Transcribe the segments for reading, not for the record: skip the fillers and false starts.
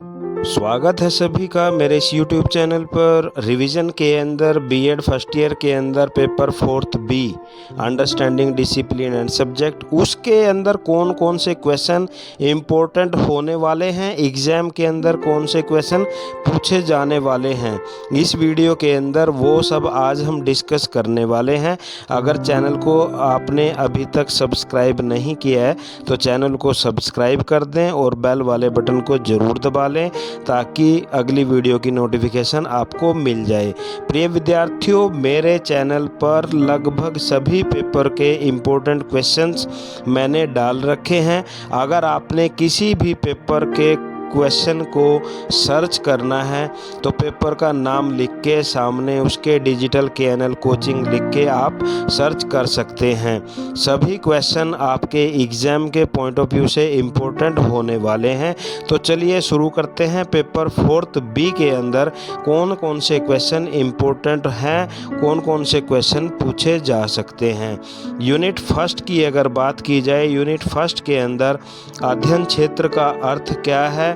स्वागत है सभी का मेरे इस YouTube चैनल पर। रिवीजन के अंदर बीएड फर्स्ट ईयर के अंदर paper 4th be understanding discipline and subject, उसके अंदर कौन कौन से क्वेश्चन इम्पोर्टेंट होने वाले हैं, एग्ज़ाम के अंदर कौन से क्वेश्चन पूछे जाने वाले हैं, इस वीडियो के अंदर वो सब आज हम डिस्कस करने वाले हैं। अगर चैनल को आपने अभी तक सब्सक्राइब नहीं किया है तो चैनल को सब्सक्राइब कर दें और बेल वाले बटन को ज़रूर दबा लें ताकि अगली वीडियो की नोटिफिकेशन आपको मिल जाए। प्रिय विद्यार्थियों, मेरे चैनल पर लगभग सभी पेपर के इम्पोर्टेंट क्वेश्चंस मैंने डाल रखे हैं। अगर आपने किसी भी पेपर के क्वेश्चन को सर्च करना है तो पेपर का नाम लिख के सामने उसके डिजिटल KNL कोचिंग लिख के आप सर्च कर सकते हैं। सभी क्वेश्चन आपके एग्ज़ाम के पॉइंट ऑफ व्यू से इम्पोर्टेंट होने वाले हैं। तो चलिए शुरू करते हैं। पेपर 4th बी के अंदर कौन कौन से क्वेश्चन इम्पोर्टेंट हैं, कौन कौन से क्वेश्चन पूछे जा सकते हैं। यूनिट फर्स्ट की अगर बात की जाए, यूनिट फर्स्ट के अंदर अध्ययन क्षेत्र का अर्थ क्या है,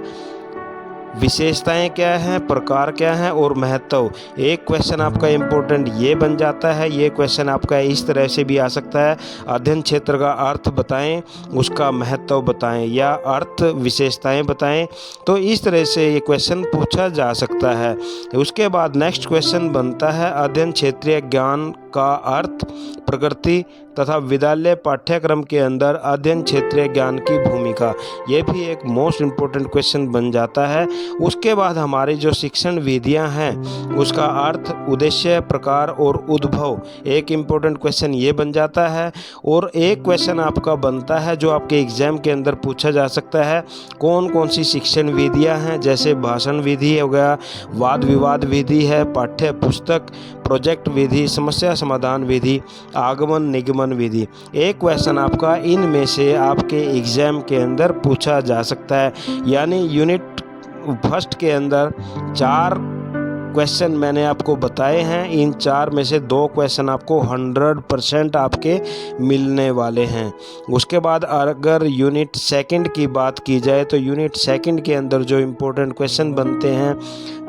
विशेषताएं क्या हैं, प्रकार क्या हैं और महत्व। एक क्वेश्चन आपका इम्पोर्टेंट ये बन जाता है। ये क्वेश्चन आपका इस तरह से भी आ सकता है, अध्ययन क्षेत्र का अर्थ बताएं, उसका महत्व बताएं या अर्थ विशेषताएं बताएं। तो इस तरह से ये क्वेश्चन पूछा जा सकता है। उसके बाद नेक्स्ट क्वेश्चन बनता है अध्ययन क्षेत्रीय ज्ञान का अर्थ, प्रकृति तथा विद्यालय पाठ्यक्रम के अंदर अध्ययन क्षेत्रीय ज्ञान की भूमिका। ये भी एक मोस्ट इम्पोर्टेंट क्वेश्चन बन जाता है। उसके बाद हमारी जो शिक्षण विधियां हैं उसका अर्थ, उद्देश्य, प्रकार और उद्भव, एक इम्पोर्टेंट क्वेश्चन ये बन जाता है। और एक क्वेश्चन आपका बनता है जो आपके एग्जाम के अंदर पूछा जा सकता है, कौन कौन सी शिक्षण विधियां हैं, जैसे भाषण विधि हो गया, वाद विवाद विधि है, पाठ्य पुस्तक, प्रोजेक्ट विधि, समस्या समाधान विधि, आगमन निगमन विधि। एक क्वेश्चन आपका इनमें से आपके एग्जाम के अंदर पूछा जा सकता है। यानी यूनिट फर्स्ट के अंदर 4 क्वेश्चन मैंने आपको बताए हैं। इन 4 में से 2 क्वेश्चन आपको 100% आपके मिलने वाले हैं। उसके बाद अगर यूनिट सेकंड की बात की जाए तो यूनिट सेकंड के अंदर जो इम्पोर्टेंट क्वेश्चन बनते हैं,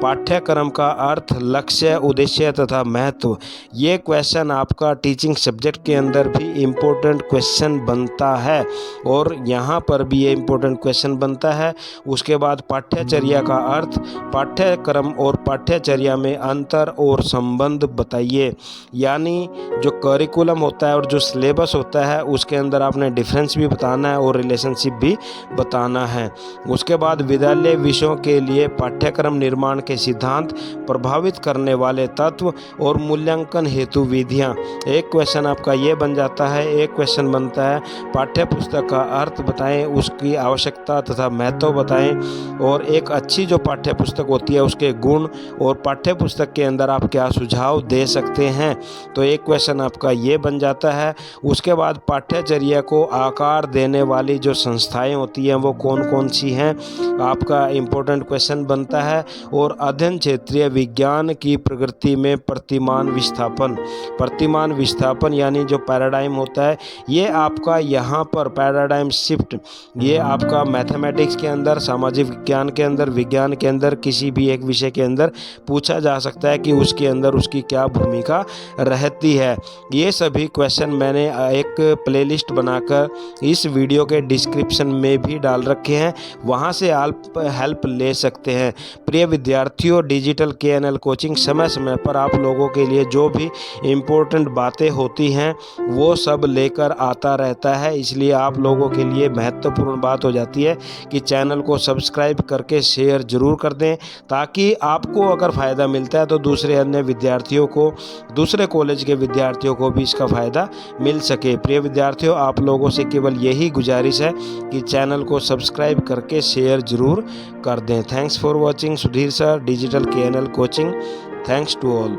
पाठ्यक्रम का अर्थ, लक्ष्य, उद्देश्य तथा महत्व। ये क्वेश्चन आपका टीचिंग सब्जेक्ट के अंदर भी इम्पोर्टेंट क्वेश्चन बनता है और यहाँ पर भी ये इम्पोर्टेंट क्वेश्चन बनता है। उसके बाद पाठ्यचर्या का अर्थ, पाठ्यक्रम और पाठ्यचर्या में अंतर और संबंध बताइए। यानी जो करिकुलम होता है और जो सिलेबस होता है उसके अंदर आपने डिफरेंस भी बताना है और रिलेशनशिप भी बताना है। उसके बाद विद्यालय विषयों के लिए पाठ्यक्रम निर्माण के सिद्धांत, प्रभावित करने वाले तत्व और मूल्यांकन हेतु विधियां। एक क्वेश्चन आपका ये बन जाता है। एक क्वेश्चन बनता है पाठ्य पुस्तक का अर्थ बताएं, उसकी आवश्यकता तथा महत्व बताएं और एक अच्छी जो पाठ्य पुस्तक होती है उसके गुण और पाठ्य पुस्तक के अंदर आप क्या सुझाव दे सकते हैं। तो एक क्वेश्चन आपका ये बन जाता है। उसके बाद पाठ्यचर्या को आकार देने वाली जो संस्थाएं होती हैं वो कौन कौन सी हैं, आपका इम्पोर्टेंट क्वेश्चन बनता है। और अध्ययन क्षेत्रीय विज्ञान की प्रकृति में प्रतिमान विस्थापन, प्रतिमान विस्थापन यानी जो पैराडाइम होता है, ये आपका यहाँ पर पैराडाइम शिफ्ट, ये आपका मैथमेटिक्स के अंदर, सामाजिक विज्ञान के अंदर, विज्ञान के अंदर, किसी भी एक विषय के अंदर पूछा जा सकता है कि उसके अंदर उसकी क्या भूमिका रहती है। ये सभी क्वेश्चन मैंने एक प्लेलिस्ट बनाकर इस वीडियो के डिस्क्रिप्शन में भी डाल रखे हैं, वहाँ से आप हेल्प ले सकते हैं। प्रिय विद्यार्थियों, डिजिटल KNL कोचिंग समय समय पर आप लोगों के लिए जो भी इम्पोर्टेंट बातें होती हैं वो सब लेकर आता रहता है। इसलिए आप लोगों के लिए महत्वपूर्ण बात हो जाती है कि चैनल को सब्सक्राइब करके शेयर ज़रूर कर दें ताकि आपको अगर फ़ायदा मिलता है तो दूसरे अन्य विद्यार्थियों को, दूसरे कॉलेज के विद्यार्थियों को भी इसका फ़ायदा मिल सके। प्रिय विद्यार्थियों, आप लोगों से केवल यही गुजारिश है कि चैनल को सब्सक्राइब करके शेयर ज़रूर कर दें। Thanks for watching. Sudhir sir, digital KNL coaching. Thanks to all.